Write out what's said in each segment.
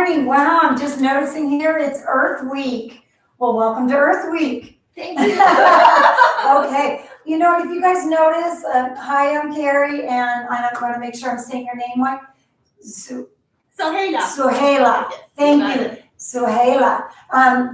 morning. Wow, I'm just noticing here it's Earth Week. Well, welcome to Earth Week. Thank you. Okay. You know, if you guys notice, hi, I'm Carrie, and I'm going to make sure I'm saying your name right. Suhaila. Suhaila. Yes, Thank you. Suhaila.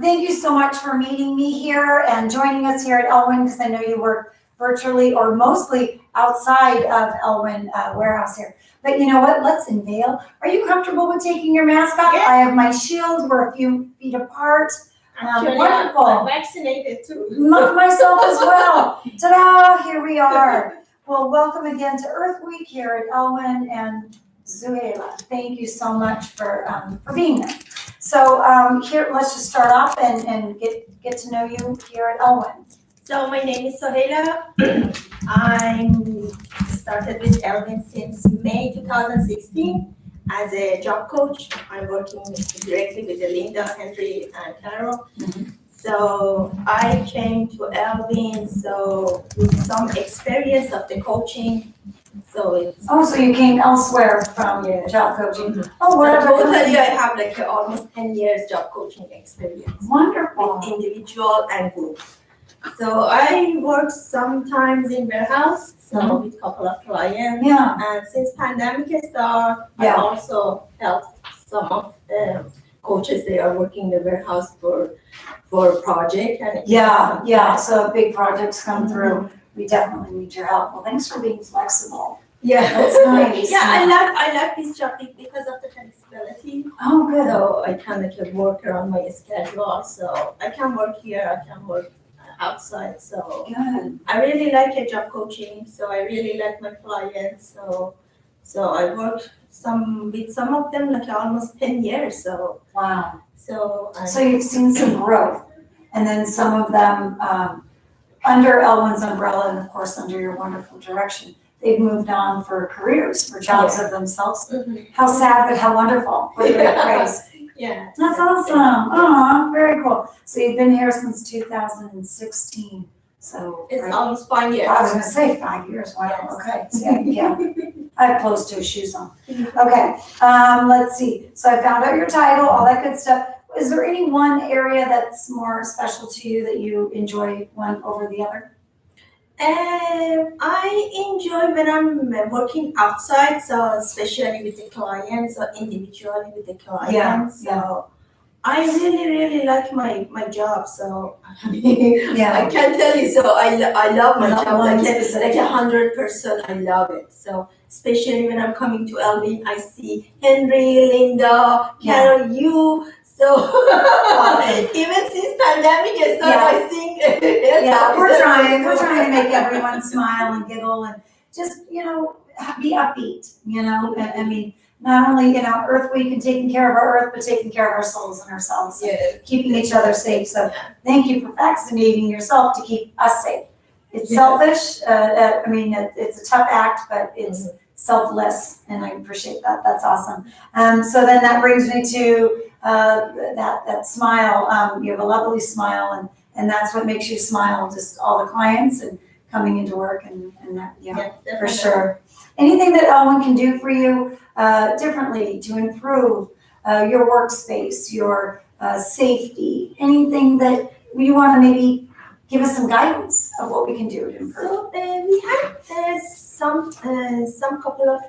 Thank you so much for meeting me here and joining us here at Elwyn, because I know you work virtually or mostly outside of Elwyn warehouse here. But you know what? Let's unveil. Are you comfortable with taking your mask off? Yes. I have my shield. We're a few feet apart. Actually, Wonderful. I'm vaccinated too. Myself as well. Ta-da! Here we are. Well, welcome again to Earth Week here at Elwyn, and Suhaila, thank you so much for being there. So here, let's just start off and get to know you here at Elwyn. So my name is Suhaila. I started with Elwyn since May 2016 as a job coach. I'm working directly with Linda, Henry, and Carol. Mm-hmm. So I came to Elwyn with some experience of the coaching. So you came elsewhere from job coaching. Mm-hmm. Oh, what so totally I have almost 10 years job coaching experience. Wonderful. With individual and group. So I work sometimes in warehouse, with a couple of clients. Yeah. And since pandemic started, I also helped some of the coaches. They are working in the warehouse for project. And So big projects come through. We definitely need your help. Well, thanks for being flexible. Yeah, that's nice. I like this job because of the flexibility. Oh, good. So I can work around my schedule. So I can work here. I can work outside. So Good. I really like a job coaching. So I really like my clients. So I worked with some of them almost 10 years. So Wow. So you've seen some growth, and then some of them under Elwyn's umbrella, and of course under your wonderful direction, they've moved on for careers, for jobs of themselves. Mm-hmm. How sad, but how wonderful. What a great praise. Yeah. That's awesome. Aw, very cool. So you've been here since 2016. So It's almost 5 years. I was gonna say 5 years. Wow. Yes. Okay. So, yeah. I have closed-toe shoes on. Okay. Let's see. So I found out your title, all that good stuff. Is there any one area that's more special to you that you enjoy one over the other? I enjoy when I'm working outside, so especially with the clients or individually with the clients. So I really like my job. So I can't tell you. So I love my job. Like 100%. I love it. So especially when I'm coming to Elwyn, I see Henry, Linda, Carol, you. So even since pandemic started, I think we're trying to make everyone smile and giggle and just be upbeat. I mean, not only Earth Week and taking care of our earth, but taking care of our souls and ourselves, and keeping each other safe. So thank you for vaccinating yourself to keep us safe. It's selfish. I mean, it's a tough act, but it's selfless, and I appreciate that. That's awesome. So then that brings me to that smile. You have a lovely smile, and that's what makes you smile. Just all the clients and coming into work, and that, for sure. Anything that Elwyn can do for you differently to improve your workspace, your safety, anything that you want to maybe give us some guidance of what we can do to improve. So we had some couple of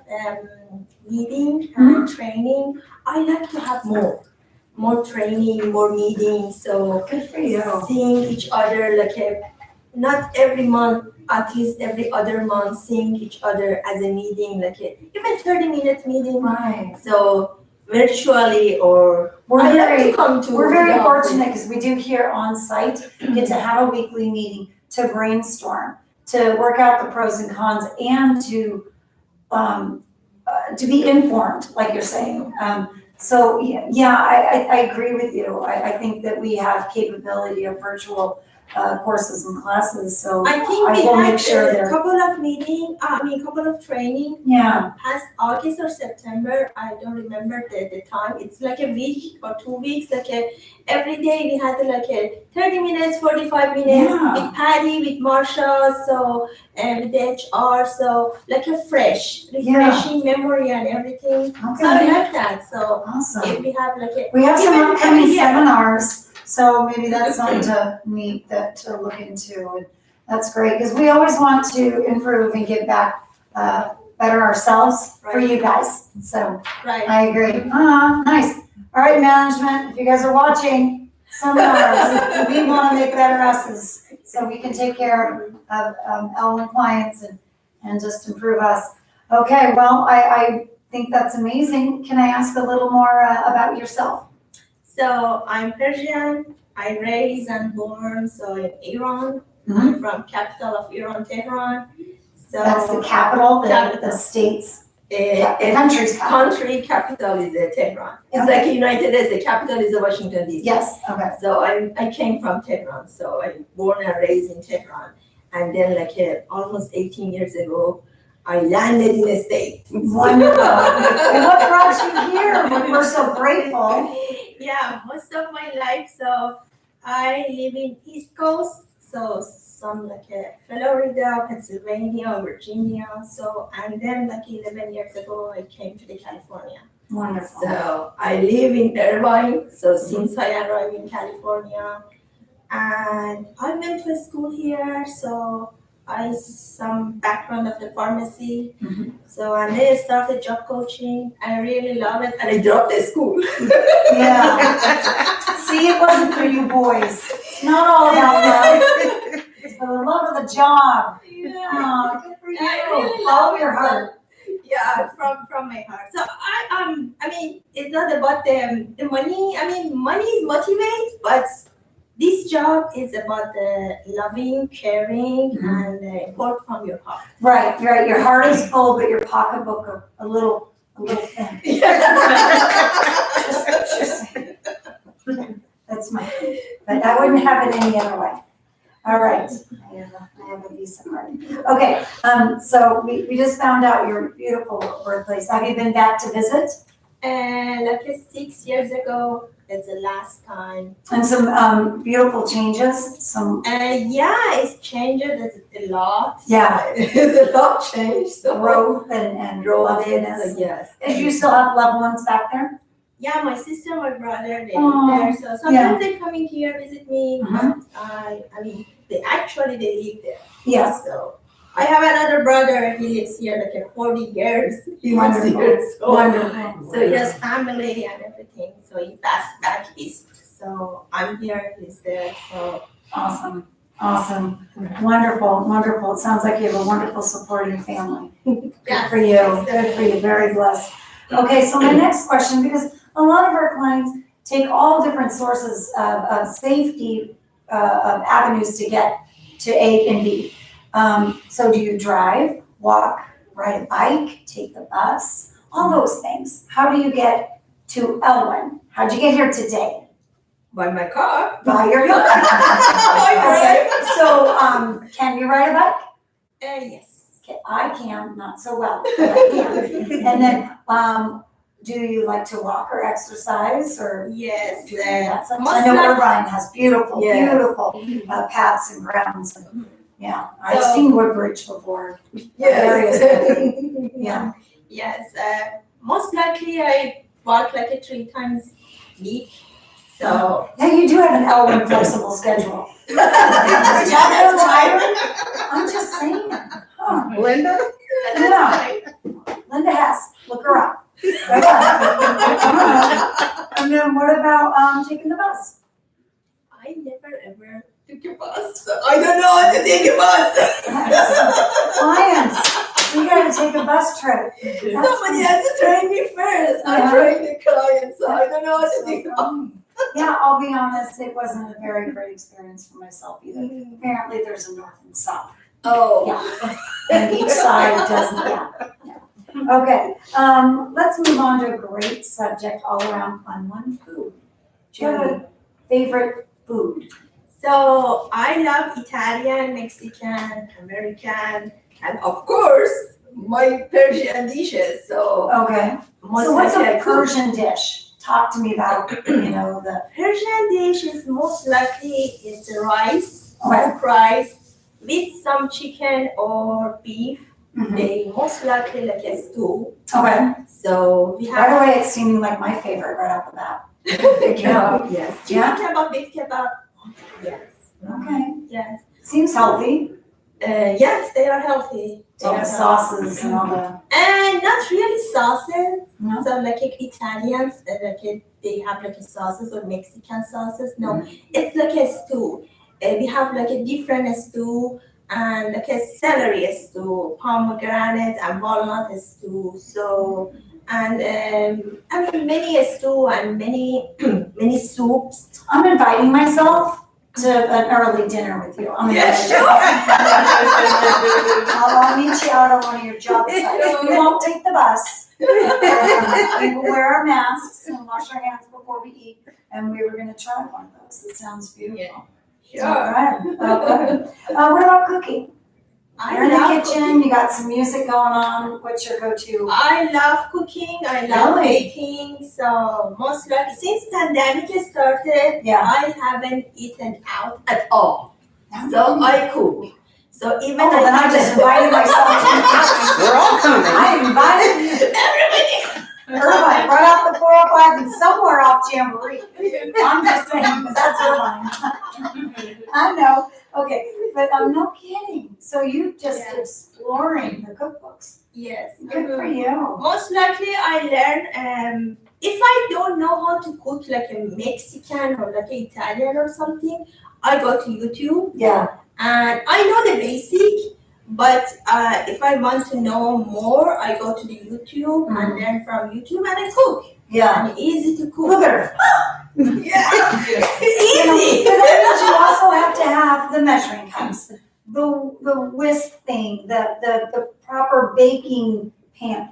meeting and training. I like to have more training, more meetings. So good for you. Seeing each other not every month, at least every other month, seeing each other as a meeting, even 30-minute meeting. Right. So virtually or we're very fortunate because we do here on site get to have a weekly meeting to brainstorm, to work out the pros and cons, and to be informed, like you're saying. So I agree with you. I think that we have capability of virtual courses and classes, so I think I we will had make sure a they're, couple of couple of training yeah, past August or September. I don't remember the time. It's like a week or 2 weeks. Every day we had like a 30 minutes, 45 minutes Yeah. with Patty, with Marsha, so and with the HR, so like a refreshing memory and everything. So I okay, like that. So awesome. if we have like a We have some even upcoming every year. seminars, so maybe that's something to look into, and that's great, because we always want to improve and give back, better ourselves for Right. you guys, so Right. I agree. Nice. All right, management, if you guys are watching seminars, we want to make better us's, so we can take care of Ellen clients and just improve us. Okay, well, I think that's amazing. Can I ask a little more about yourself? So I'm Persian. I raised and born in Iran. Mhm. I'm from capital of Iran, Tehran. So That's the capital, the Capital. state's, the country's capital. country capital is Tehran. It's Okay. like United States. The capital is Washington D.C. Yes, okay. So I came from Tehran. So I'm born and raised in Tehran. And then almost 18 years ago, I landed in the state. Wonderful. And what brought you here? We're so grateful. Yeah, most of my life. So I live in East Coast. So some Florida, Pennsylvania, Virginia. So and then 11 years ago, I came to California. Wonderful. So I live in Irvine. So since I arrived in California, and I went to school here. So I some background of the pharmacy. Mhm. So and then I started job coaching. I really love it, and I dropped the school. Yeah. See, it wasn't for you boys. It's not all about love. It's for the love of the job. Yeah. Oh, good for you. I really Follow love your it. heart. Yeah, from my heart. So I mean, it's not about the money. I mean, money is motivate, but this job is about the loving, caring, and work from your heart. Right, right. Your heart is full, but your pocketbook a little thin. That's my, but I wouldn't have it any other way. All right, I have a Visa card. Okay, so we just found out your beautiful birthplace. Have you been back to visit? And 6 years ago, it's the last time. And some beautiful changes, some. Yeah, it's changed a lot. Yeah. It's a lot changed. So Growth and loveliness. Yes. Did you still have loved ones back there? Yeah, my sister, my brother, they Oh, live there. So sometimes they coming here visit me. Mhm. But I mean, they live there. Yes. So I have another brother. He lives here 40 years. He lives Wonderful. here. So, Wonderful. so he has family and everything. So he passed back east. So I'm here. He's there. So Awesome. Awesome. Wonderful. Wonderful. It sounds like you have a wonderful supporting family. Good yes, for you. Good for you. Very blessed. Okay, so my next question, because a lot of our clients take all different sources of safety of avenues to get to A and B. So do you drive, walk, ride a bike, take the bus, all those things? How do you get to Elwyn? How'd you get here today? by my car. By your car. Okay, so can you ride a bike? Yes. Okay, I can, not so well, but I can. And then, do you like to walk or exercise or? Yes. do that sometimes? Most I know like- Irvine has beautiful, Yes. beautiful paths and grounds. And, yeah, I've So- seen Woodbridge before. Yes. Yeah. Yes. Most likely I walk 3 times a week. So. Yeah, you do have an Elwyn flexible schedule. That's I'm just saying. Huh. Linda? Yeah. Linda Hess, look her up. And then what about taking the bus? I never ever took a bus. So I don't know how to take a bus. Clients, we gotta take a bus trip. Somebody has to train me first. I train the client, so I don't know how to take a bus. Yeah, I'll be honest, it wasn't a very great experience for myself either. Apparently there's a north and south. Oh. Yeah. And each side doesn't, yeah. Okay, let's move on to a great subject all around fun one, food. Do you have a favorite food? So I love Italian, Mexican, American, and of course my Persian dishes. So Okay. most So what's likely a I cook. Persian dish? Talk to me about, the, Persian dish is most likely it's rice, Okay. cooked rice with some chicken or beef. Mhm. They most likely like a stew. Okay. So we By have the way, it's seeming like my favorite right off the bat. kebab, yes. Yeah? Chicken kebab, beef kebab. Yes. Okay. Yes. Seems healthy. Yes, they are healthy. They All are the healthy. sauces and all the, And not really sauces. no? So like Italians, they have like a sauces or Mexican sauces. No, it's like a stew. We have like a different stew and like a celery stew, pomegranate and walnut stew. So and I mean many stew and many many soups. I'm inviting myself to an early dinner with you. I'm gonna Yes, invite you. sure. I'll meet you out on one of your job sites. We won't take the bus. We will wear our masks and wash our hands before we eat. And we were gonna try one of those. It sounds beautiful. Sure. All right. Okay. What about cooking? You're in the love kitchen. cooking. You got some music going on. What's your go-to? I love cooking. I love Really? baking. So most likely since pandemic started, Yeah. I haven't eaten out at all. So I cook. So even Oh, then I just invited myself to the kitchen. We're all coming. I invited you. everybody. Irvine, right off the 405 and somewhere off Jamboree. I'm just saying, because that's Irvine. I know. Okay, but no kidding. So you just Yeah. exploring the cookbooks. Yes. Good for you. Most likely I learn if I don't know how to cook like a Mexican or like an Italian or something, I go to YouTube Yeah. and I know the basic, but if I want to know more, I go to the YouTube and learn from YouTube and I cook. Yeah. And easy to cook. Look at her. Yeah. You know, Easy. but that means you also have to have the measuring cups, the whisk thing, the proper baking pan.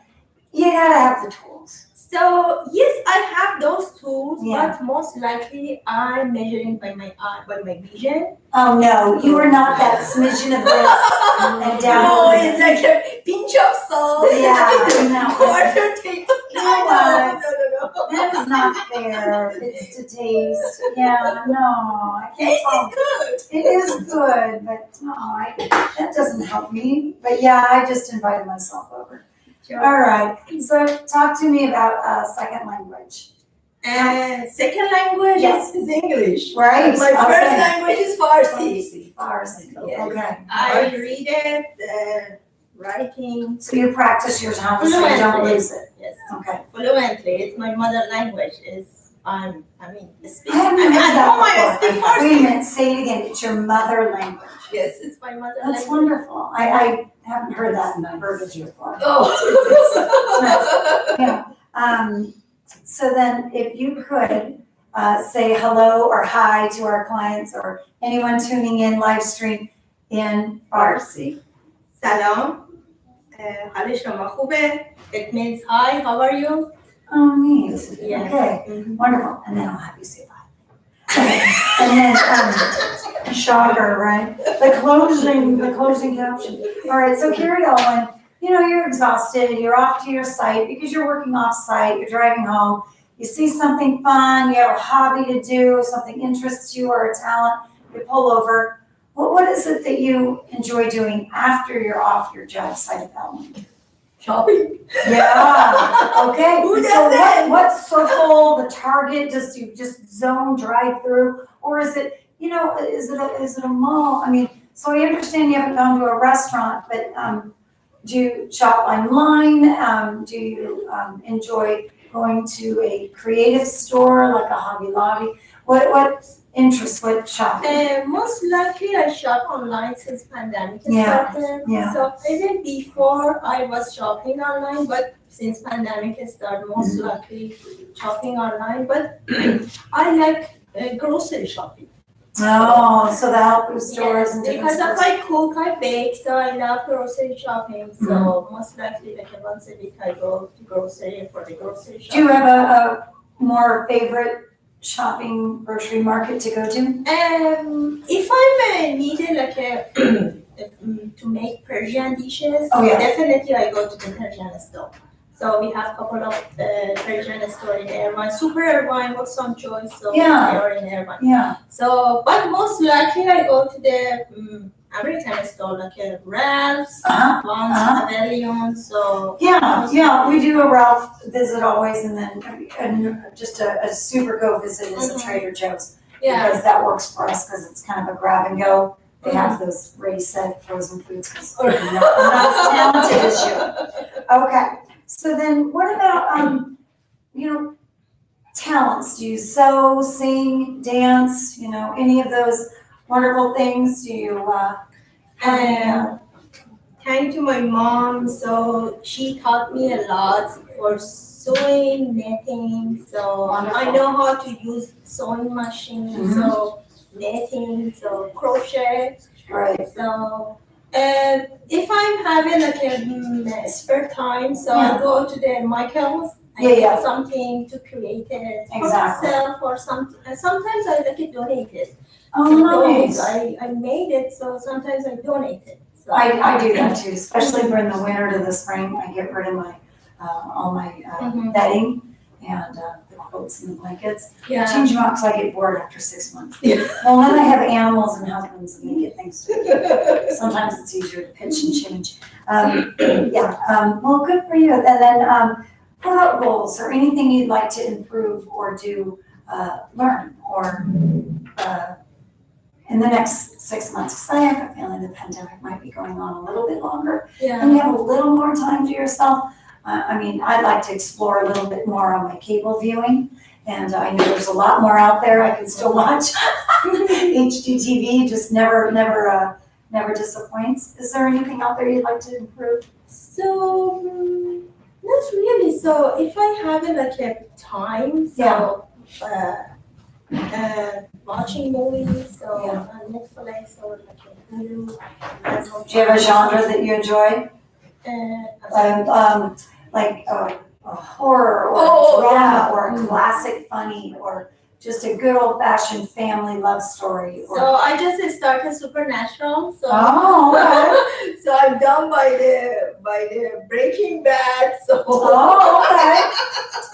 You gotta have the tools. So yes, I have those tools, Yeah. but most likely I'm measuring by my eye, by my vision. Oh no, you are not that smidgen of this and down. No, over it's there. like a pinch of salt. Yeah, no. Quarter tablespoon. You know what? No. That is not fair. It's to taste. Yeah, no, I can't Taste follow. is good. It is good, but no, that doesn't help me. But yeah, I just invited myself over. All right. So talk to me about second language. And second language Yes. is English. Right. And my Okay. first language is Farsi. Farsi. Yes. Okay. I read it, writing So you practice your tongue so you don't Fluently. lose it. yes, Okay. fluently. It's my mother language. I speak. I haven't heard at that home I before. speak Wait a Farsi. minute. Say it again. It's your mother language. Yes, it's my mother That's language. wonderful. I haven't heard that verbiage before. Oh. Yeah. So then if you could say hello or hi to our clients or anyone tuning in live stream in Farsi. Salam. حال شما خوبه? It means hi, how are you? Oh, neat. Yeah. Okay, Mhm. wonderful. And then I'll have you say bye. Okay. And then, shocker, right? The closing caption. All right, so carry on. You're exhausted, you're off to your site because you're working off site, you're driving home, you see something fun, you have a hobby to do, something interests you or a talent, you pull over. What is it that you enjoy doing after you're off your job site at that one? Shopping. Yeah, okay. Who So does that? what circle, the target, does you just zone drive through? Or is it, is it a mall? I mean, so I understand you haven't gone to a restaurant, but do you shop online? Do you enjoy going to a creative store like a Hobby Lobby? What interests, what shopping? Most likely I shop online since pandemic Yeah, started. yeah. So even before I was shopping online, but since pandemic started, most likely shopping online. But I like grocery shopping. Oh, so the health food stores Yes, and different because stores. if I cook, I bake, so I love grocery shopping. So most likely, like once a week, I go to grocery for the grocery Do you shopping. have a more favorite shopping grocery market to go to? If I'm needed like a to make Persian dishes, Oh, yeah. definitely I go to the Persian store. So we have a couple of Persian store in Irvine, Super Irvine, or some choice. So Yeah. they are in Irvine. Yeah. So, but most likely I go to the American store like Ralph's, Vons, Pavilion. So yeah, we do a Ralph visit always, and then just a super go visit is a Trader Joe's. yeah, Because that works for us, because it's kind of a grab and go. They have those ready set frozen foods, because we're not as talented as you. Okay, so then what about, talents? Do you sew, sing, dance, any of those wonderful things? Do you, thanks to my mom, so she taught me a lot for sewing, knitting. So Wonderful. I know how to use sewing machine, so knitting, so crochet. Right. So if I'm having like a spare time, so I go to the Michael's. I get something to create it for myself or something. And sometimes I like it donated. Oh, nice. I made it, so sometimes I donate it. So I do that too, especially from the winter to the spring. I get rid of my all my bedding and the quilts and the blankets. Change them out because I get bored after 6 months. Well, then I have animals and husbands and they get things to do. Sometimes it's easier to pitch and change. Well, good for you. And then what about goals or anything you'd like to improve or do, learn or in the next 6 months? Because I have a feeling the pandemic might be going on a little bit longer. And you have a little more time to yourself. I'd like to explore a little bit more on my cable viewing. And I know there's a lot more out there I can still watch. HGTV just never disappoints. Is there anything out there you'd like to improve? So, not really. So if I have like a time, so watching movies, so on Netflix or like a Hulu. Do you have a genre that you enjoy? Like a horror or drama or a classic funny or just a good old fashioned family love story. Or... So I just started Supernatural. So so I'm done by the Breaking Bad. So okay,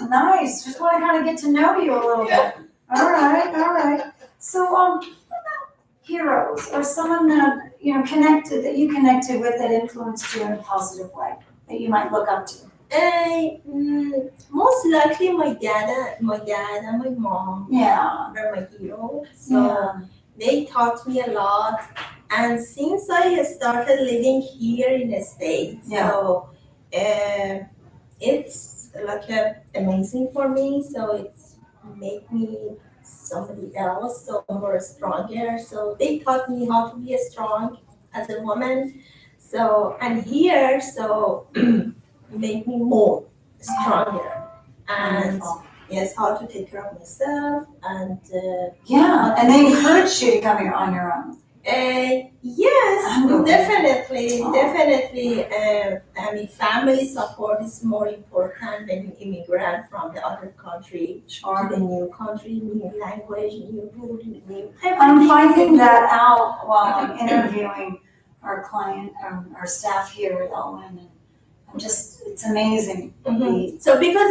nice. Just want to kind of get to know you a little bit. All right. So what about heroes or someone that you connected with that influenced you in a positive way that you might look up to? Most likely my dad and my mom were my heroes. So they taught me a lot. And since I started living here in the States, so it's like amazing for me. So it's made me somebody else, so more stronger. So they taught me how to be strong as a woman. So and here, so make me more stronger and how to take care of myself and and they encouraged you to come here on your own. Definitely. Family support is more important when you immigrant from the other country to the new country, new language, new food, new. I'm finding that out while I'm interviewing our client, our staff here at Owen. It's amazing. So because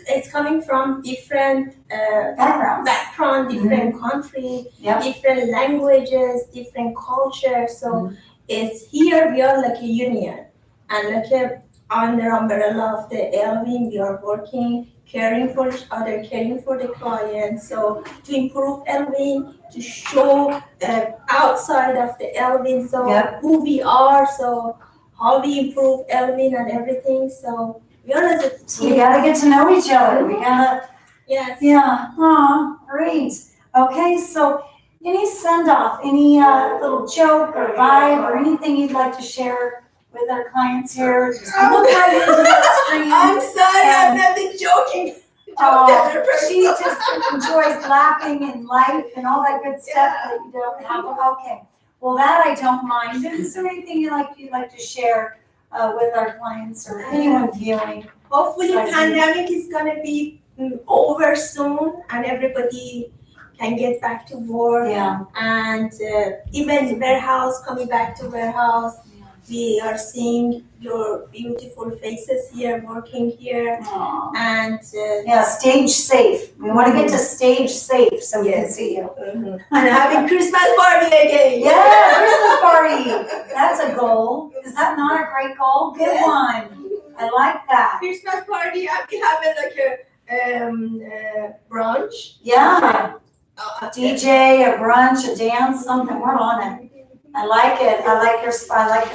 it's coming from different background, different country, different languages, different cultures. So it's here we are like a union and like under umbrella of the Elvin, we are working, caring for each other, caring for the client. So to improve Elvin, to show outside of the Elvin, so who we are, so how we improve Elvin and everything. So we are as a team. We gotta get to know each other. We gotta. Yes. Yeah. Aw, great. Okay, so any send off, any little joke or vibe or anything you'd like to share with our clients here? Just look right into that screen. I'm sorry, I'm not joking. She just enjoys laughing and life and all that good stuff that you don't have. Okay. Well, that I don't mind. Is there anything you'd like to share with our clients or anyone viewing? Hopefully, pandemic is gonna be over soon, and everybody can get back to work. Yeah. And even warehouse, coming back to warehouse, we are seeing your beautiful faces here, working here. Aww. And Yeah, stage safe. We want to get to stage safe so we can Yes. see you. and having Christmas party again. Yeah, Christmas party. That's a goal. Is that not a great goal? Good Yes. one. I like that. Christmas party, and we have like a brunch. Yeah. DJ, a brunch, a dance, something. We're on it. I like it. I like your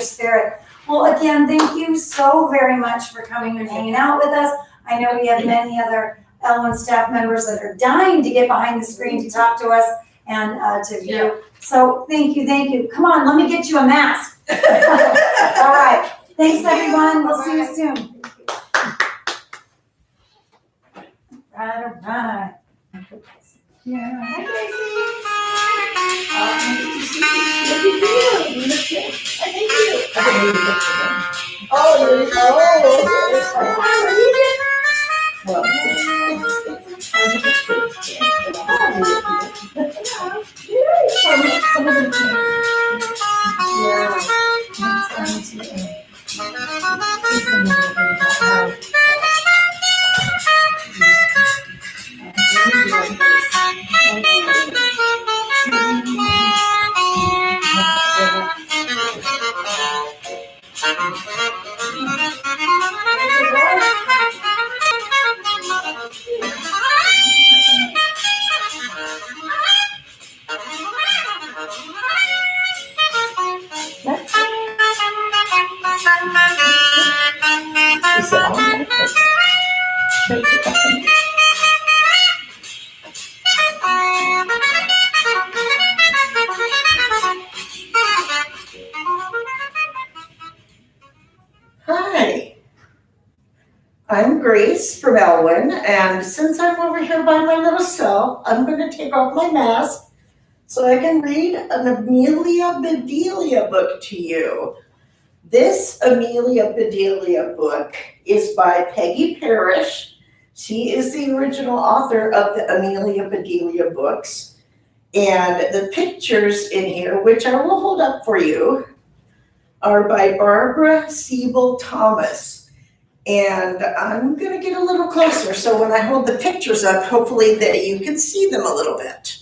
spirit. Well, again, thank you so very much for coming and hanging out with us. I know we have many other L1 staff members that are dying to get behind the screen to talk to us and to view. Yeah. So thank you, thank you. Come on, let me get you a mask. All right. Thanks, everyone. We'll see you soon. All right. Yeah. Hi, I'm Grace from Elwyn, and since I'm over here by my little self, I'm going to take off my mask so I can read an Amelia Bedelia book to you. This Amelia Bedelia book is by Peggy Parrish. She is the original author of the Amelia Bedelia books, and the pictures in here, which I will hold up for you, are by Barbara Siebel Thomas. And I'm gonna get a little closer, so when I hold the pictures up, hopefully that you can see them a little bit.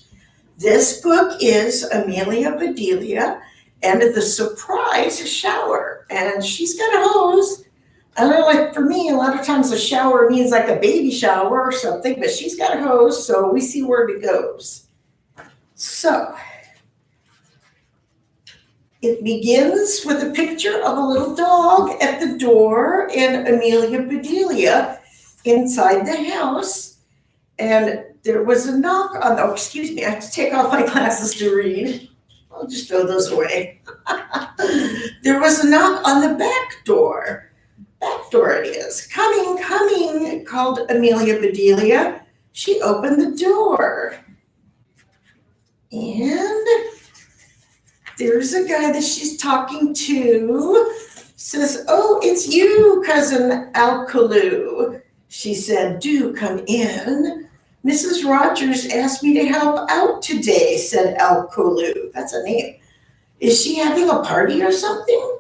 This book is Amelia Bedelia and the Surprise Shower. And she's got a hose. I don't know, like for me, a lot of times a shower means like a baby shower or something, but she's got a hose, so we see where it goes. So, it begins with a picture of a little dog at the door and Amelia Bedelia inside the house. And there was a knock on, oh, excuse me, I have to take off my glasses to read. I'll just throw those away. There was a knock on the back door. Back door it is. Coming, coming, called Amelia Bedelia. She opened the door. And there's a guy that she's talking to, says, "Oh, it's you, Cousin Alkalu." She said, "Do come in. Mrs. Rogers asked me to help out today," said Alkalu. That's a name. "Is she having a party or something?"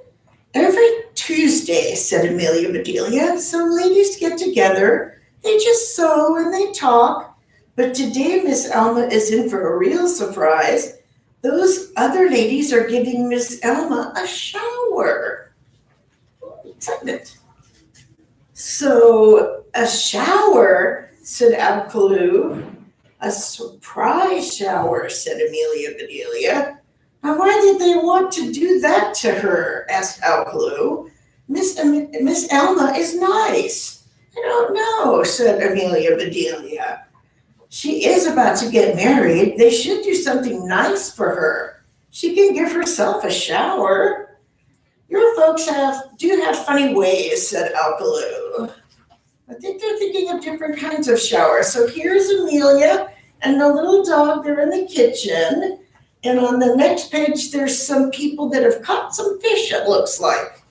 "Every Tuesday," said Amelia Bedelia. "Some ladies get together. They just sew and they talk. But today Miss Alma is in for a real surprise. Those other ladies are giving Miss Alma a shower." Excitement. "So, a shower," said Alkalu. "A surprise shower," said Amelia Bedelia. "Now, why did they want to do that to her?" asked Alkalu. Miss Alma is nice." "I don't know," said Amelia Bedelia. "She is about to get married. They should do something nice for her. She can give herself a shower." "Your folks do have funny ways," said Alkalu. "I think they're thinking of different kinds of showers." So here's Amelia and the little dog. They're in the kitchen. And on the next page, there's some people that have caught some fish, it looks like.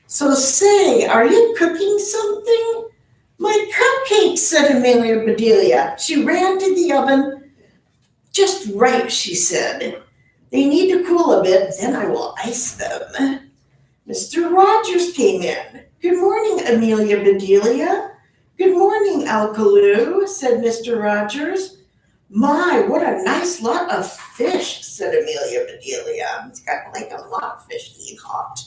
"So say, are you cooking something?" My cupcakes, said Amelia Bedelia. She ran to the oven. Just right, she said. They need to cool a bit, then I will ice them. Mr. Rogers came in. Good morning, Amelia Bedelia. Good morning, Alkaloo, said Mr. Rogers. My, what a nice lot of fish, said Amelia Bedelia. It's got like a lot of fish to eat hot.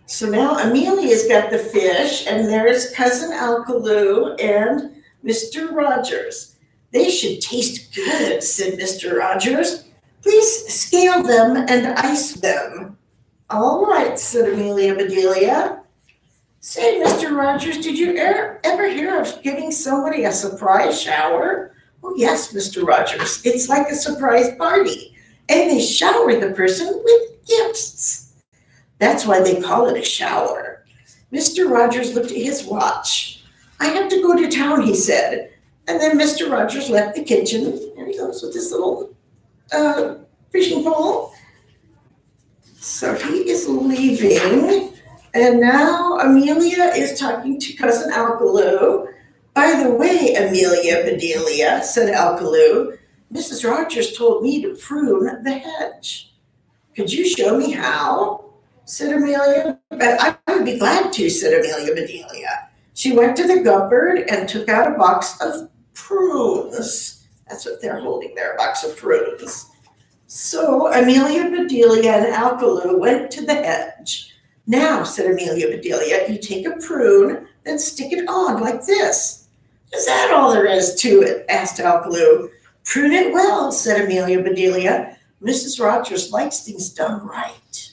So now Amelia's got the fish, and there's Cousin Alkaloo and Mr. Rogers. They should taste good, said Mr. Rogers. Please scale them and ice them. All right, said Amelia Bedelia. Say, Mr. Rogers, did you ever hear of giving somebody a surprise shower? Oh, yes, Mr. Rogers. It's like a surprise party, and they shower the person with gifts. That's why they call it a shower. Mr. Rogers looked at his watch. I have to go to town, he said. And then Mr. Rogers left the kitchen. There he goes with his little fishing pole. So he is leaving. And now Amelia is talking to Cousin Alkaloo. By the way, Amelia Bedelia, said Alkaloo, Mrs. Rogers told me to prune the hedge. Could you show me how? Said Amelia. But I would be glad to, said Amelia Bedelia. She went to the cupboard and took out a box of prunes. That's what they're holding there, a box of prunes. So Amelia Bedelia and Alkaloo went to the hedge. Now, said Amelia Bedelia, you take a prune, then stick it on like this. Is that all there is to it? Asked Alkaloo. Prune it well, said Amelia Bedelia. Mrs. Rogers likes things done right.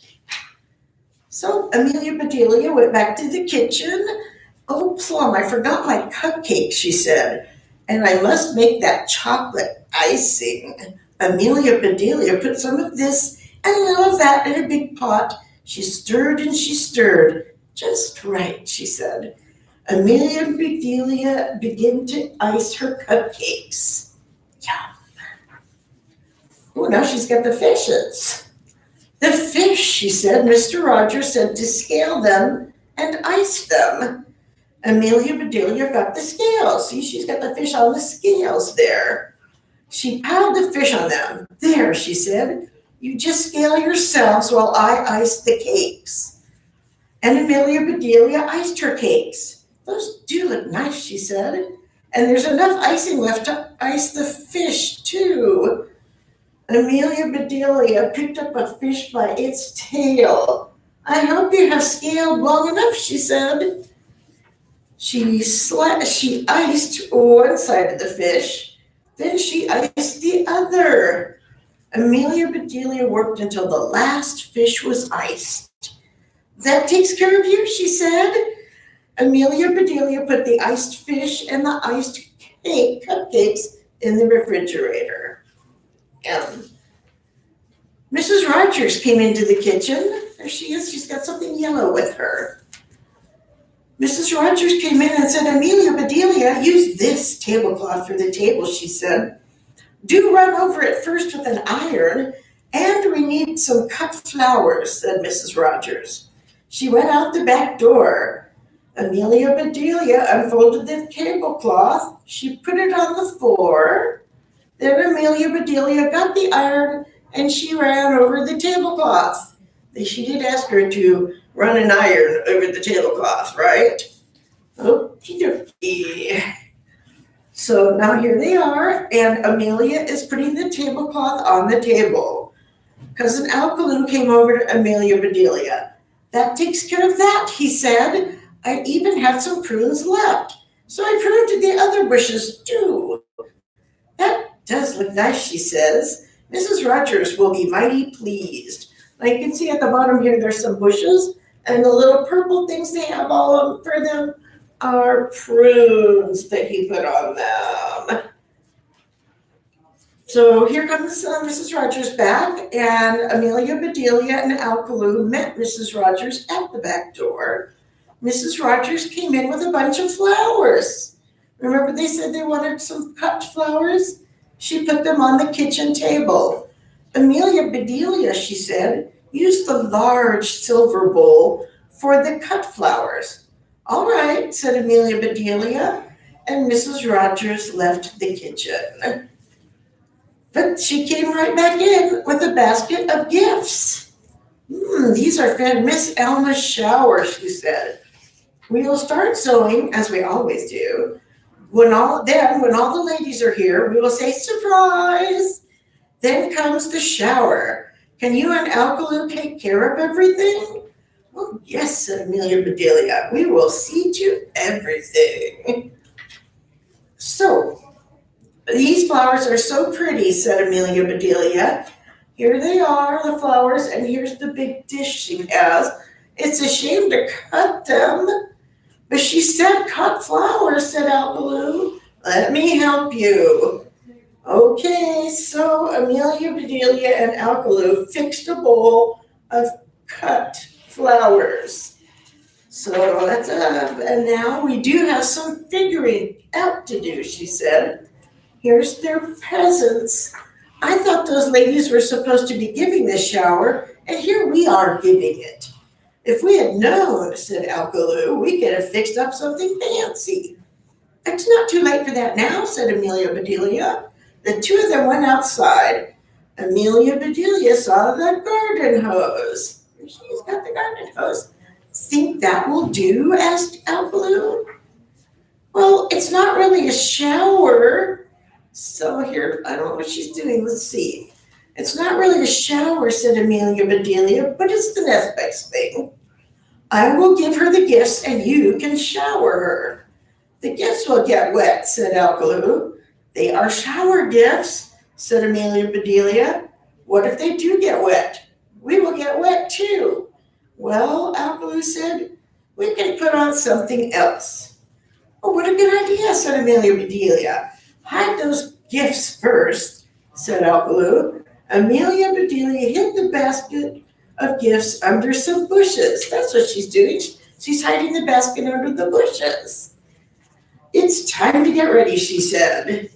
So Amelia Bedelia went back to the kitchen. Oh, Plum, I forgot my cupcake, she said, and I must make that chocolate icing. Amelia Bedelia put some of this and a little of that in a big pot. She stirred and she stirred. Just right, she said. Amelia Bedelia began to ice her cupcakes. Yum. Oh, now she's got the fishes. The fish, she said, Mr. Rogers said to scale them and ice them. Amelia Bedelia got the scales. See, she's got the fish on the scales there. She piled the fish on them. There, she said, you just scale yourselves while I ice the cakes. And Amelia Bedelia iced her cakes. Those do look nice, she said. And there's enough icing left to ice the fish, too. Amelia Bedelia picked up a fish by its tail. I hope you have scaled long enough, she said. She iced one side of the fish, then she iced the other. Amelia Bedelia worked until the last fish was iced. That takes care of you, she said. Amelia Bedelia put the iced fish and the iced cupcakes in the refrigerator. Mrs. Rogers came into the kitchen. There she is. She's got something yellow with her. Mrs. Rogers came in and said, Amelia Bedelia, use this tablecloth for the table, she said. Do run over it first with an iron, and we need some cut flowers, said Mrs. Rogers. She went out the back door. Amelia Bedelia unfolded the tablecloth. She put it on the floor. Then Amelia Bedelia got the iron, and she ran over the tablecloth. She did ask her to run an iron over the tablecloth, right? Okie dokie. So now here they are, and Amelia is putting the tablecloth on the table. Cousin Alkaloo came over to Amelia Bedelia. That takes care of that, he said. I even have some prunes left, so I pruned the other bushes too. That does look nice, she says. Mrs. Rogers will be mighty pleased. Now you can see at the bottom here, there's some bushes, and the little purple things they have all for them are prunes that he put on them. So here comes Mrs. Rogers back, and Amelia Bedelia and Alkaloo met Mrs. Rogers at the back door. Mrs. Rogers came in with a bunch of flowers. Remember they said they wanted some cut flowers? She put them on the kitchen table. Amelia Bedelia, she said, used the large silver bowl for the cut flowers. All right, said Amelia Bedelia, and Mrs. Rogers left the kitchen. But she came right back in with a basket of gifts. These are for Miss Alma's shower, she said. We'll start sewing, as we always do. When all the ladies are here, we will say, surprise! Then comes the shower. Can you and Alkaloo take care of everything? Oh, yes, said Amelia Bedelia. We will see to everything. So, these flowers are so pretty, said Amelia Bedelia. Here they are, the flowers, and here's the big dish she has. It's a shame to cut them. But she said cut flowers, said Alkaloo. Let me help you. Okay, so Amelia Bedelia and Alkaloo fixed a bowl of cut flowers. So that's and now we do have some figuring out to do, she said. Here's their presents. I thought those ladies were supposed to be giving this shower, and here we are giving it. If we had known, said Alkaloo, we could have fixed up something fancy. It's not too late for that now, said Amelia Bedelia. The two of them went outside. Amelia Bedelia saw the garden hose. She's got the garden hose. Think that will do? Asked Alkaloo. Well, it's not really a shower. So here, I don't know what she's doing. Let's see. It's not really a shower, said Amelia Bedelia, but it's the next best thing. I will give her the gifts and you can shower her. The gifts will get wet, said Alkaloo. They are shower gifts, said Amelia Bedelia. What if they do get wet? We will get wet too. Well, Alkaloo said, we can put on something else. Oh, what a good idea, said Amelia Bedelia. Hide those gifts first, said Alkaloo. Amelia Bedelia hid the basket of gifts under some bushes. That's what she's doing. She's hiding the basket under the bushes. It's time to get ready, she said.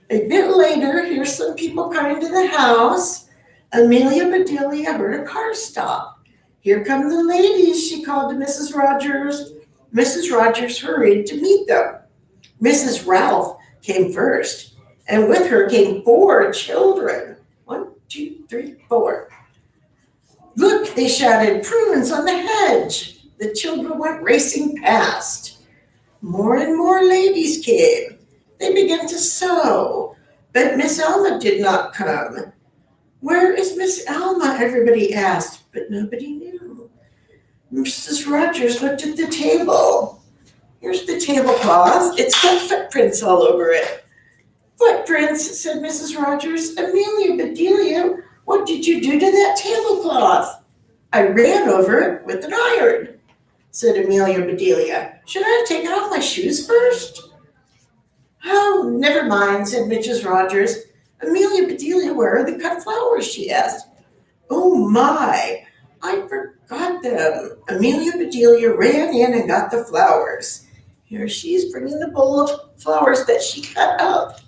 A bit later, here's some people coming to the house. Amelia Bedelia heard a car stop. Here come the ladies, she called to Mrs. Rogers. Mrs. Rogers hurried to meet them. Mrs. Ralph came first, and with her came 4 children. 1, 2, 3, 4. Look, they shouted, prunes on the hedge. The children went racing past. More and more ladies came. They began to sew, but Miss Alma did not come. Where is Miss Alma? Everybody asked, but nobody knew. Mrs. Rogers looked at the table. Here's the tablecloth. It's got footprints all over it. Footprints, said Mrs. Rogers. Amelia Bedelia, what did you do to that tablecloth? I ran over it with an iron, said Amelia Bedelia. Should I have taken off my shoes first? Oh, never mind, said Mrs. Rogers. Amelia Bedelia, where are the cut flowers? She asked. Oh my, I forgot them. Amelia Bedelia ran in and got the flowers. Here she's bringing the bowl of flowers that she cut up.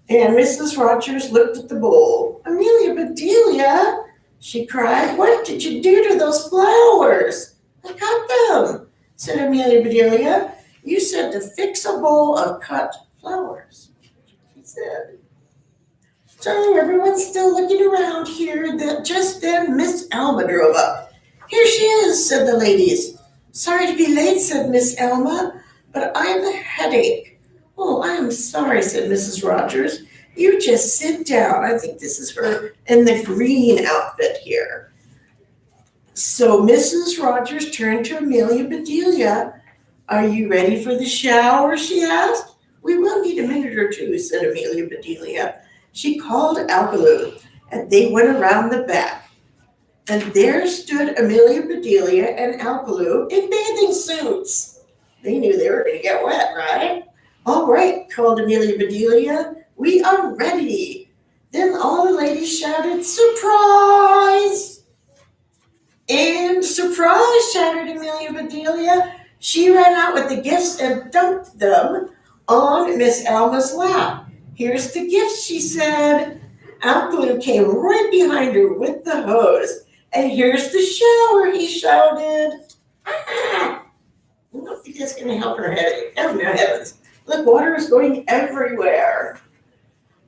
And Mrs. Rogers looked at the bowl. Amelia Bedelia, she cried, what did you do to those flowers? I cut them, said Amelia Bedelia. You said to fix a bowl of cut flowers, she said. So everyone's still looking around here. Just then Miss Alma drove up. Here she is, said the ladies. Sorry to be late, said Miss Alma, but I have a headache. Oh, I am sorry, said Mrs. Rogers. You just sit down. I think this is her in the green outfit here. So Mrs. Rogers turned to Amelia Bedelia. Are you ready for the shower? She asked. We will need a minute or two, said Amelia Bedelia. She called Alkaloo, and they went around the back. And there stood Amelia Bedelia and Alkaloo in bathing suits. They knew they were going to get wet, right? All right, called Amelia Bedelia. We are ready. Then all the ladies shouted, surprise! And surprise, shouted Amelia Bedelia. She ran out with the gifts and dumped them on Miss Alma's lap. Here's the gifts, she said. Alkaloo came right behind her with the hose. And here's the shower, he shouted. Ah! I don't think that's gonna help her headache. Oh no heavens. Look, water is going everywhere.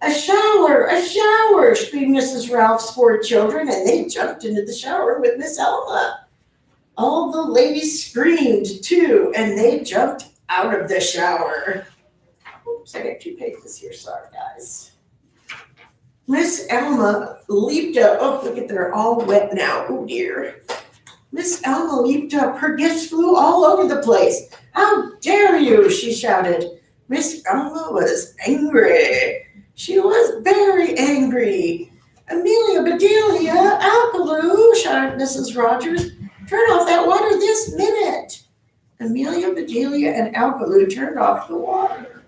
A shower, screamed Mrs. Ralph's four children, and they jumped into the shower with Miss Alma. All the ladies screamed too, and they jumped out of the shower. Oops, I got 2 pages here, sorry guys. Miss Alma leaped up. Oh, look at they're all wet now. Oh dear. Miss Alma leaped up. Her gifts flew all over the place. How dare you, she shouted. Miss Alma was angry. She was very angry. Amelia Bedelia, Alkaloo, shouted Mrs. Rogers. Turn off that water this minute. Amelia Bedelia and Alkaloo turned off the water.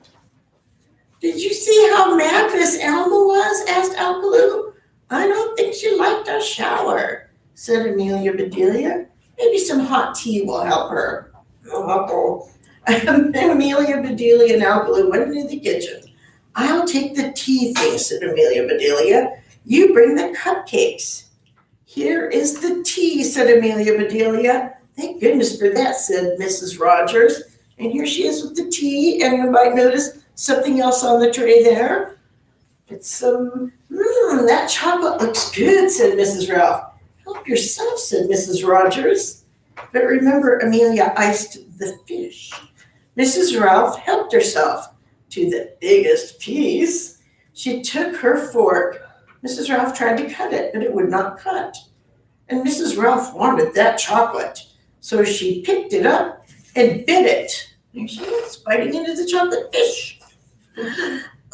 Did you see how mad Miss Alma was? Asked Alkaloo. I don't think she liked our shower, said Amelia Bedelia. Maybe some hot tea will help her. Oh. Amelia Bedelia and Alkaloo went into the kitchen. I'll take the tea thing, said Amelia Bedelia. You bring the cupcakes. Here is the tea, said Amelia Bedelia. Thank goodness for that, said Mrs. Rogers. And here she is with the tea, and you might notice something else on the tray there. It's some, that chocolate looks good, said Mrs. Ralph. Help yourself, said Mrs. Rogers. But remember, Amelia iced the fish. Mrs. Ralph helped herself to the biggest piece. She took her fork. Mrs. Ralph tried to cut it, but it would not cut. And Mrs. Ralph wanted that chocolate. So she picked it up and bit it. And she was biting into the chocolate fish.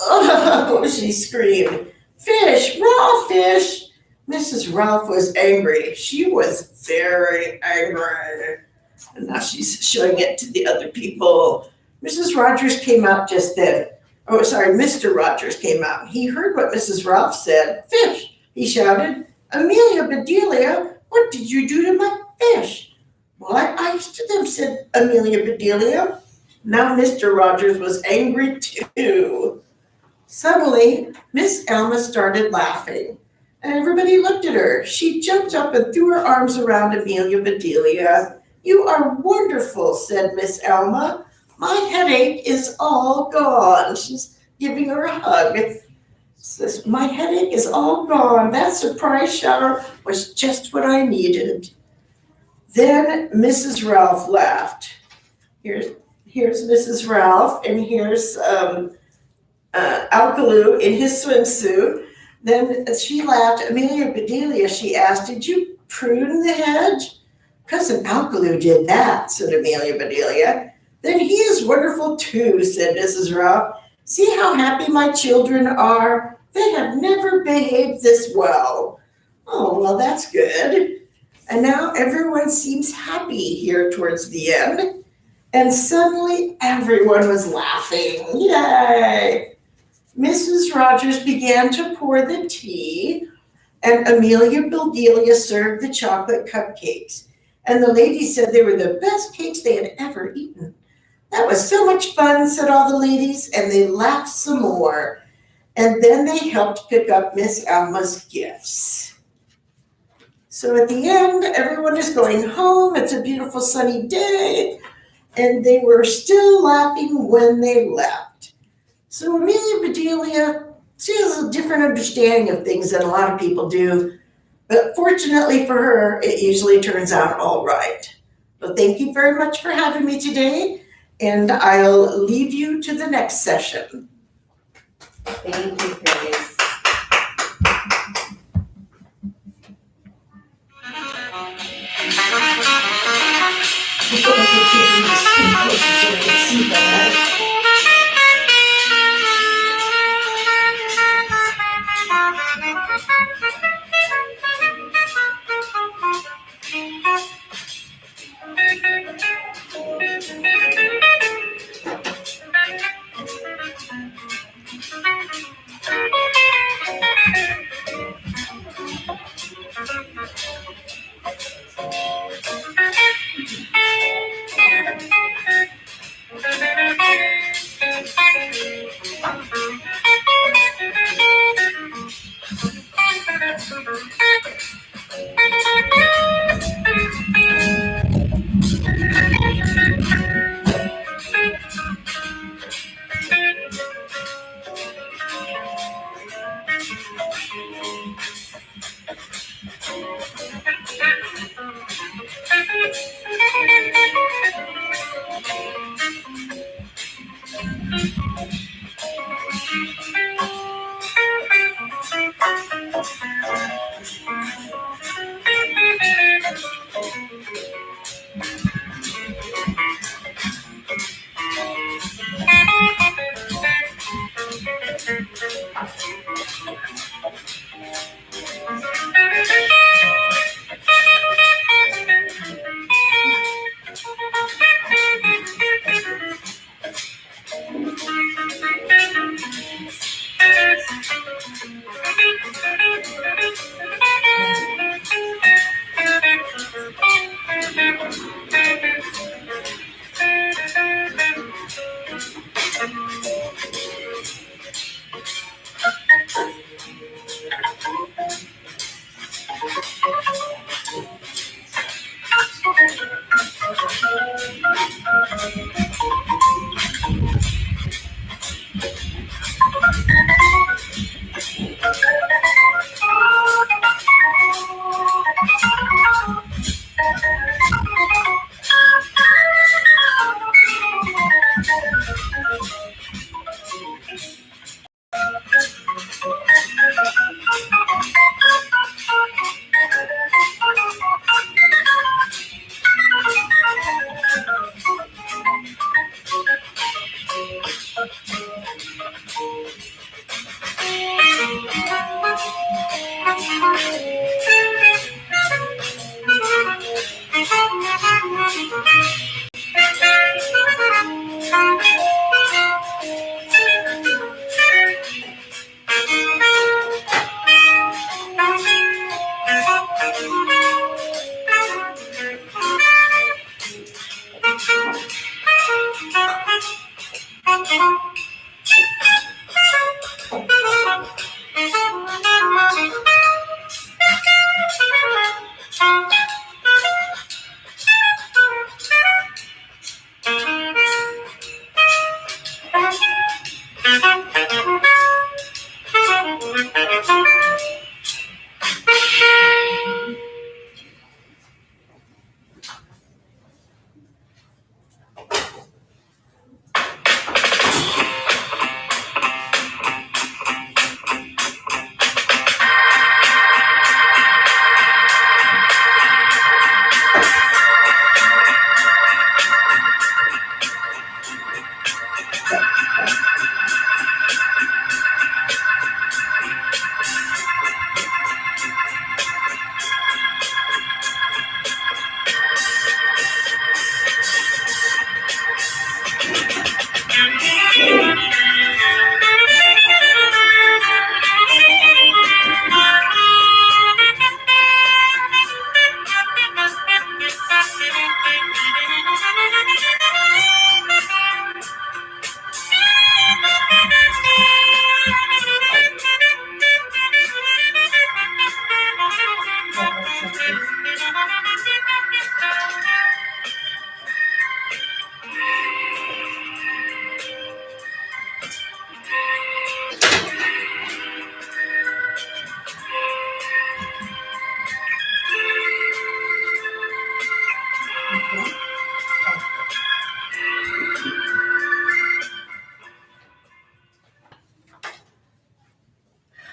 Oh, she screamed. Fish, raw fish. Mrs. Ralph was angry. She was very angry. And now she's showing it to the other people. Mrs. Rogers came out just then. Oh, sorry, Mr. Rogers came out. He heard what Mrs. Ralph said. Fish, he shouted. Amelia Bedelia, what did you do to my fish? Well, I iced them, said Amelia Bedelia. Now Mr. Rogers was angry too. Suddenly, Miss Alma started laughing, and everybody looked at her. She jumped up and threw her arms around Amelia Bedelia. You are wonderful, said Miss Alma. My headache is all gone. She's giving her a hug. Says, my headache is all gone. That surprise shower was just what I needed. Then Mrs. Ralph laughed. Here's Mrs. Ralph, and here's Alkaloo in his swimsuit. Then she laughed. Amelia Bedelia, she asked, did you prune the hedge? Cousin Alkaloo did that, said Amelia Bedelia. Then he is wonderful too, said Mrs. Ralph. See how happy my children are? They have never behaved this well. Oh, well, that's good. And now everyone seems happy here towards the end. And suddenly everyone was laughing. Yay! Mrs. Rogers began to pour the tea, and Amelia Bedelia served the chocolate cupcakes. And the ladies said they were the best cakes they had ever eaten. That was so much fun, said all the ladies, and they laughed some more. And then they helped pick up Miss Alma's gifts. So at the end, everyone is going home. It's a beautiful sunny day, and they were still laughing when they left. So Amelia Bedelia, she has a different understanding of things than a lot of people do, but fortunately for her, it usually turns out all right. Well, thank you very much for having me today, and I'll leave you to the next session. Thank you, Grace.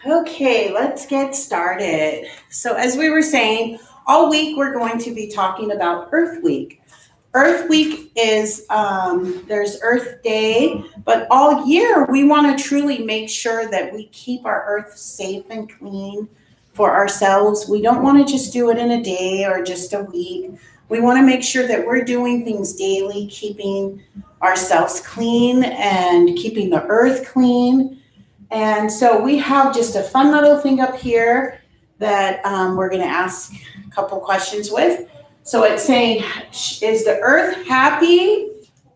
Okay, let's get started. So as we were saying, all week we're going to be talking about Earth Week. Earth Week is, there's Earth Day, but all year we want to truly make sure that we keep our Earth safe and clean for ourselves. We don't want to just do it in a day or just a week. We want to make sure that we're doing things daily, keeping ourselves clean and keeping the Earth clean. And so we have just a fun little thing up here that we're going to ask a couple questions with. So it's saying, is the earth happy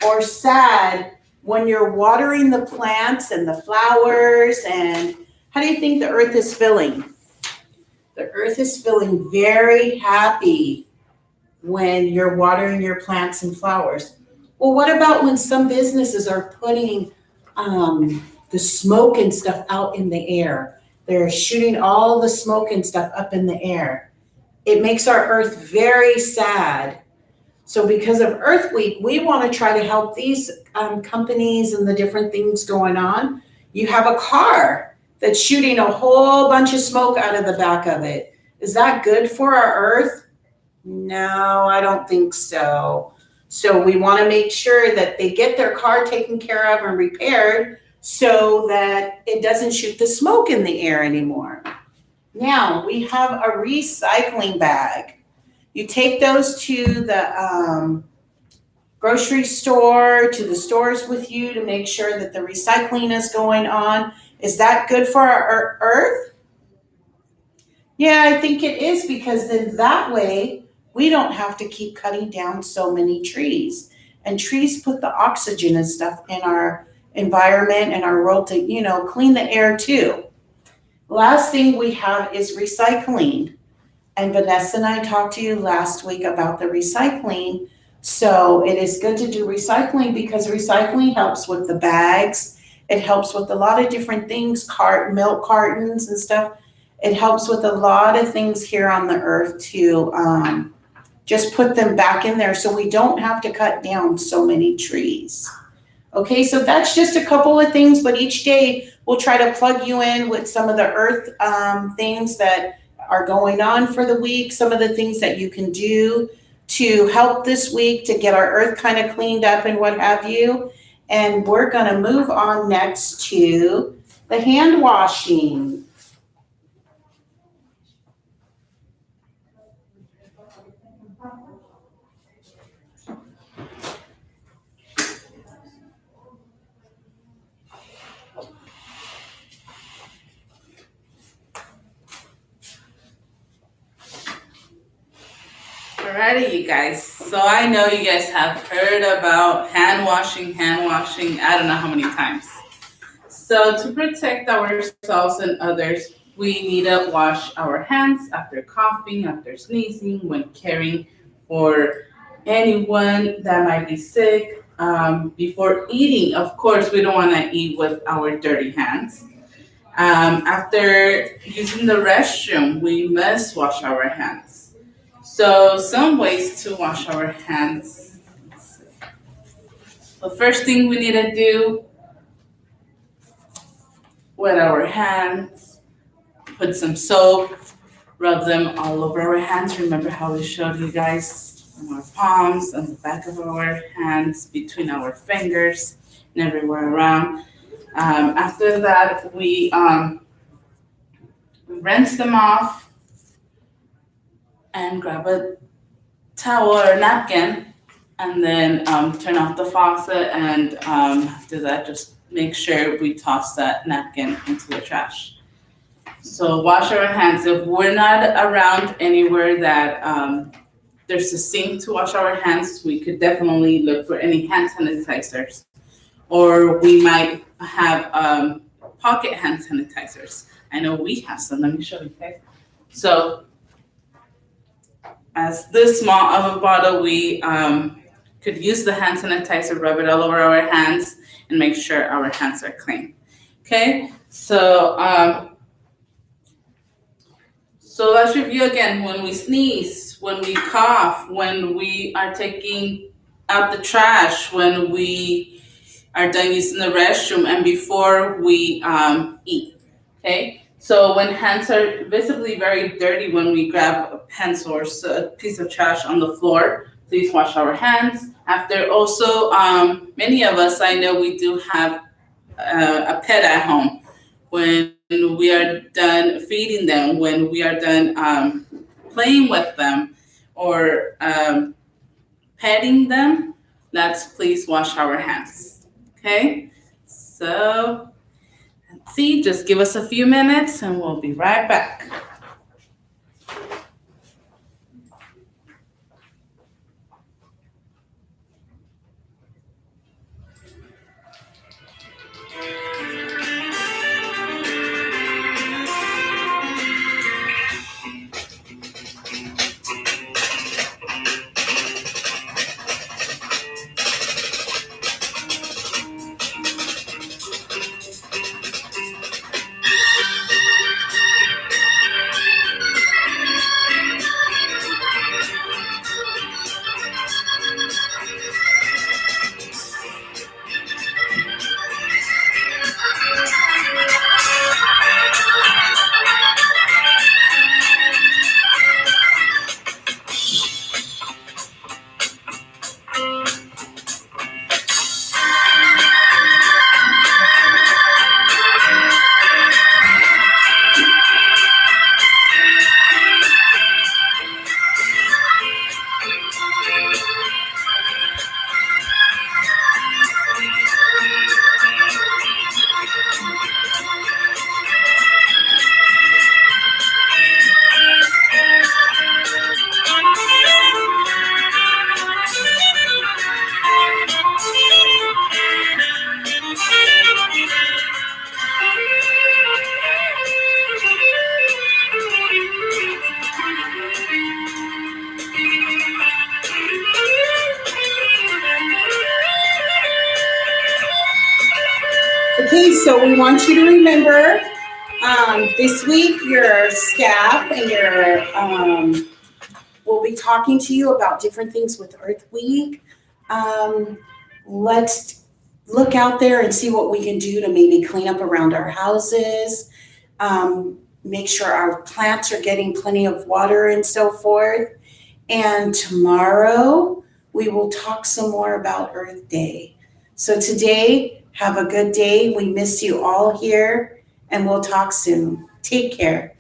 or sad when you're watering the plants and the flowers? And how do you think the earth is feeling? The earth is feeling very happy when you're watering your plants and flowers. Well, what about when some businesses are putting the smoke and stuff out in the air? They're shooting all the smoke and stuff up in the air. it makes our earth very sad. So because of Earth Week, we want to try to help these companies and the different things going on. You have a car that's shooting a whole bunch of smoke out of the back of it. Is that good for our earth? No, I don't think so. So we want to make sure that they get their car taken care of and repaired so that it doesn't shoot the smoke in the air anymore. Now we have a recycling bag. You take those to the grocery store, to the stores with you to make sure that the recycling is going on. Is that good for our earth? Yeah, I think it is, because then that way we don't have to keep cutting down so many trees. And trees put the oxygen and stuff in our environment and our world to, clean the air too. Last thing we have is recycling. And Vanessa and I talked to you last week about the recycling. So it is good to do recycling because recycling helps with the bags. It helps with a lot of different things, milk cartons and stuff. It helps with a lot of things here on the earth to just put them back in there so we don't have to cut down so many trees. Okay, so that's just a couple of things, but each day we'll try to plug you in with some of the earth things that are going on for the week, some of the things that you can do to help this week to get our earth kind of cleaned up and what have you. And we're going to move on next to the hand washing. Alrighty, you guys. So I know you guys have heard about hand washing, I don't know how many times. So to protect ourselves and others, we need to wash our hands after coughing, after sneezing, when caring for anyone that might be sick. Before eating, of course, we don't want to eat with our dirty hands. After using the restroom, we must wash our hands. So some ways to wash our hands. The first thing we need to do, wet our hands, put some soap, rub them all over our hands. Remember how we showed you guys on our palms, on the back of our hands, between our fingers, and everywhere around. After that, we rinse them off and grab a towel or napkin and then turn off the faucet, and after that, just make sure we toss that napkin into the trash. So wash our hands. If we're not around anywhere that there's a sink to wash our hands, we could definitely look for any hand sanitizers, or we might have pocket hand sanitizers. I know we have some. Let me show you guys. So as this small of a bottle, we could use the hand sanitizer, rub it all over our hands, and make sure our hands are clean. Okay, so let's review again. When we sneeze, when we cough, when we are taking out the trash, when we are done using the restroom, and before we eat. Okay. So when hands are visibly very dirty, when we grab a pencil or a piece of trash on the floor, please wash our hands. After also, many of us, I know we do have a pet at home. When we are done feeding them, when we are done playing with them or petting them, let's please wash our hands. Okay? So let's see, just give us a few minutes and we'll be right back. Okay, so we want you to remember, this week your staff and your, we'll be talking to you about different things with Earth Week. Let's look out there and see what we can do to maybe clean up around our houses. Make sure our plants are getting plenty of water and so forth. And tomorrow we will talk some more about Earth Day. So today, have a good day. We miss you all here and we'll talk soon. Take care.